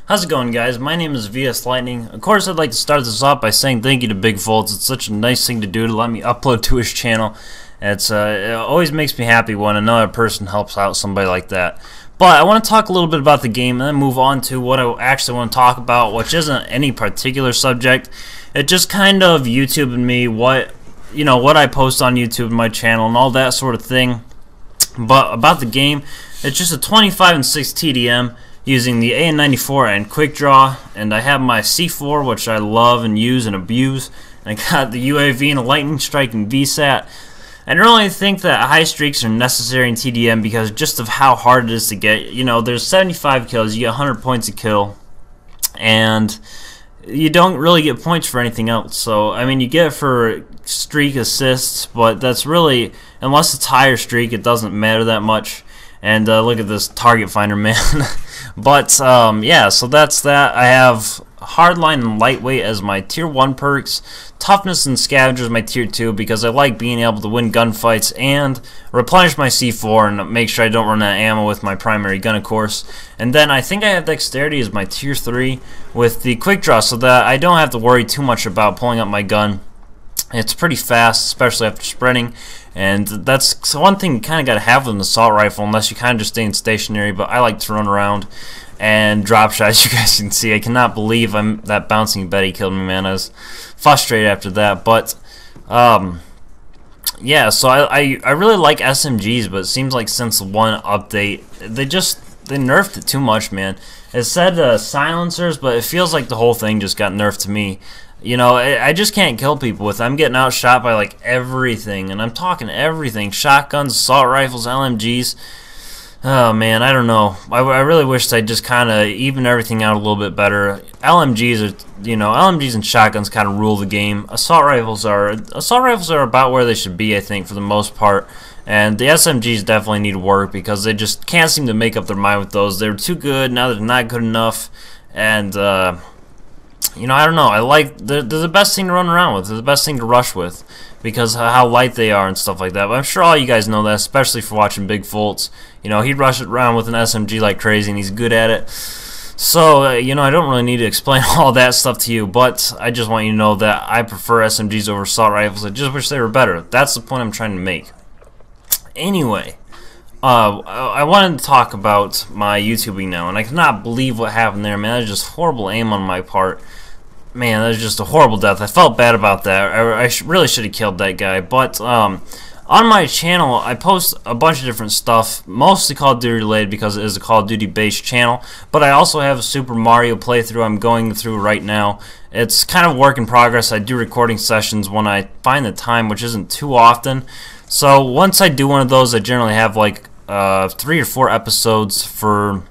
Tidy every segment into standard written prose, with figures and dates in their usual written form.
How's it going, guys? My name is Vslightning. Of course, I'd like to start this off by saying thank you to Big Foltz. It's such a nice thing to do to let me upload to his channel. It always makes me happy when another person helps out somebody like that. But I want to talk a little bit about the game and then move on to what I actually want to talk about, which isn't any particular subject. It just kind of YouTubing me what I post on YouTube and my channel and all that sort of thing. But about the game, it's just a 25 and 6 TDM. Using the An94 and quick draw, and I have my C4, which I love and use and abuse, and I got the UAV and a lightning strike and VSAT. And I really think that high streaks are necessary in TDM because just of how hard it is to get. There's 75 kills, you get 100 points a kill, and you don't really get points for anything else. So I mean, you get it for streak assists, but that's really, unless it's higher streak, it doesn't matter that much. And look at this target finder, man. But yeah, so that's that. I have hardline and lightweight as my tier 1 perks, toughness and scavenger is my tier 2 because I like being able to win gunfights and replenish my C4 and make sure I don't run out of ammo with my primary gun, of course. And then I think I have dexterity as my tier 3 with the quick draw so that I don't have to worry too much about pulling up my gun. It's pretty fast, especially after sprinting, and that's one thing you kind of got to have with an assault rifle, unless you kind of just stay stationary. But I like to run around and drop shots. You guys can see I cannot believe that bouncing Betty killed me, man. I was frustrated after that, but yeah. So I really like SMGs, but it seems like since one update they nerfed it too much, man. It said silencers, but it feels like the whole thing just got nerfed to me. I just can't kill people with it. I'm getting outshot by like everything, and I'm talking everything: shotguns, assault rifles, LMGs. Oh man, I don't know. I really wish I'd just kind of even everything out a little bit better. LMGs and shotguns kind of rule the game. Assault rifles are about where they should be, I think, for the most part. And the SMGs definitely need work because they just can't seem to make up their mind with those. They're too good, now they're not good enough, and I don't know. They're the best thing to run around with. They're the best thing to rush with because of how light they are and stuff like that. But I'm sure all you guys know that, especially for watching Big Foltz. He'd rush it around with an SMG like crazy, and he's good at it. So, I don't really need to explain all that stuff to you, but I just want you to know that I prefer SMGs over assault rifles. I just wish they were better. That's the point I'm trying to make. Anyway, I wanted to talk about my YouTubing now, and I cannot believe what happened there, man. That was just horrible aim on my part. Man, that was just a horrible death. I felt bad about that. I really should have killed that guy. But on my channel, I post a bunch of different stuff, mostly Call of Duty related because it is a Call of Duty based channel. But I also have a Super Mario playthrough I'm going through right now. It's kind of work in progress. I do recording sessions when I find the time, which isn't too often. So once I do one of those, I generally have like 3 or 4 episodes for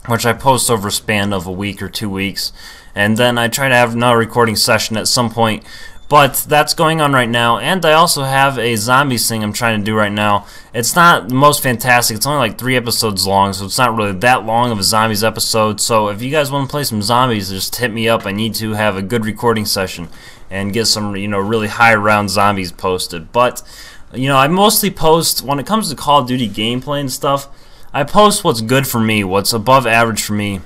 which I post over a span of a week or 2 weeks. And then I try to have another recording session at some point. But that's going on right now. And I also have a zombies thing I'm trying to do right now. It's not the most fantastic. It's only like 3 episodes long, so it's not really that long of a zombies episode. So if you guys want to play some zombies, just hit me up. I need to have a good recording session and get some really high round zombies posted. But I mostly post, when it comes to Call of Duty gameplay and stuff, I post what's good for me, what's above average for me.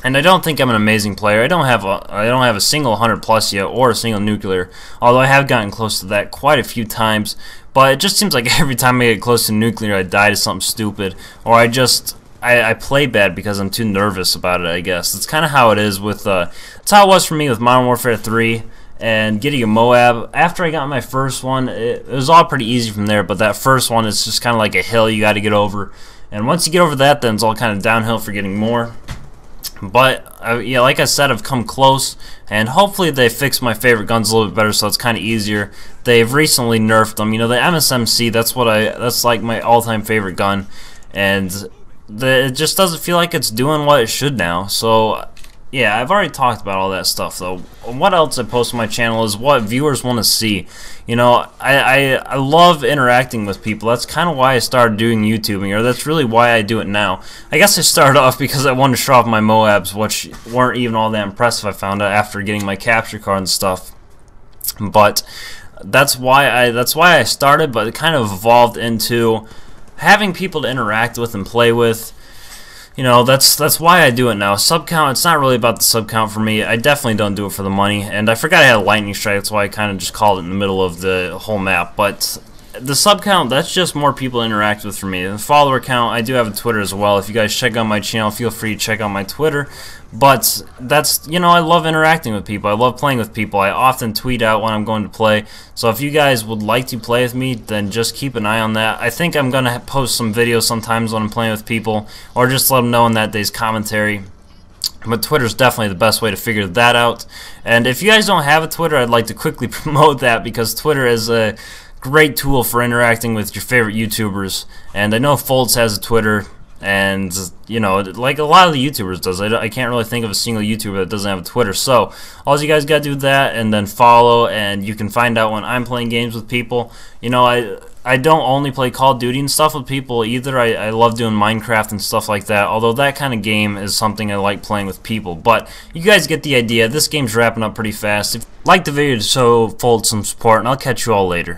And I don't think I'm an amazing player. I don't have a single 100+ yet, or a single nuclear. Although I have gotten close to that quite a few times. But it just seems like every time I get close to nuclear, I die to something stupid, or I play bad because I'm too nervous about it. I guess that's kind of how it is with. That's how it was for me with Modern Warfare 3 and getting a Moab. After I got my first one, it was all pretty easy from there. But that first one is just kind of like a hill you got to get over. And once you get over that, then it's all kind of downhill for getting more. But yeah, like I said, I've come close, and hopefully they fix my favorite guns a little bit better, so it's kind of easier. They've recently nerfed them. The MSMC, that's like my all-time favorite gun, and it just doesn't feel like it's doing what it should now. So yeah, I've already talked about all that stuff though. What else I post on my channel is what viewers want to see. I love interacting with people. That's kind of why I started doing YouTubing, or that's really why I do it now. I guess I started off because I wanted to show off my Moabs, which weren't even all that impressive, I found out after getting my capture card and stuff. But that's why I started, but it kind of evolved into having people to interact with and play with. You know, that's why I do it now. Sub count, it's not really about the sub count for me. I definitely don't do it for the money. And I forgot I had a lightning strike, that's why I kind of just called it in the middle of the whole map. But the sub count, that's just more people interact with for me. The follower count, I do have a Twitter as well. If you guys check out my channel, feel free to check out my Twitter. But that's, you know, I love interacting with people. I love playing with people. I often tweet out when I'm going to play. So if you guys would like to play with me, then just keep an eye on that. I think I'm going to post some videos sometimes when I'm playing with people, or just let them know in that day's commentary. But Twitter's definitely the best way to figure that out. And if you guys don't have a Twitter, I'd like to quickly promote that, because Twitter is a great tool for interacting with your favorite YouTubers. And I know Foltz has a Twitter, and you know, like a lot of the YouTubers does. I can't really think of a single YouTuber that doesn't have a Twitter. So all you guys gotta do that, and then follow, and you can find out when I'm playing games with people. You know, I don't only play Call of Duty and stuff with people either. I love doing Minecraft and stuff like that, although that kind of game is something I like playing with people. But you guys get the idea. This game's wrapping up pretty fast. If you like the video, to show Foltz some support, and I'll catch you all later.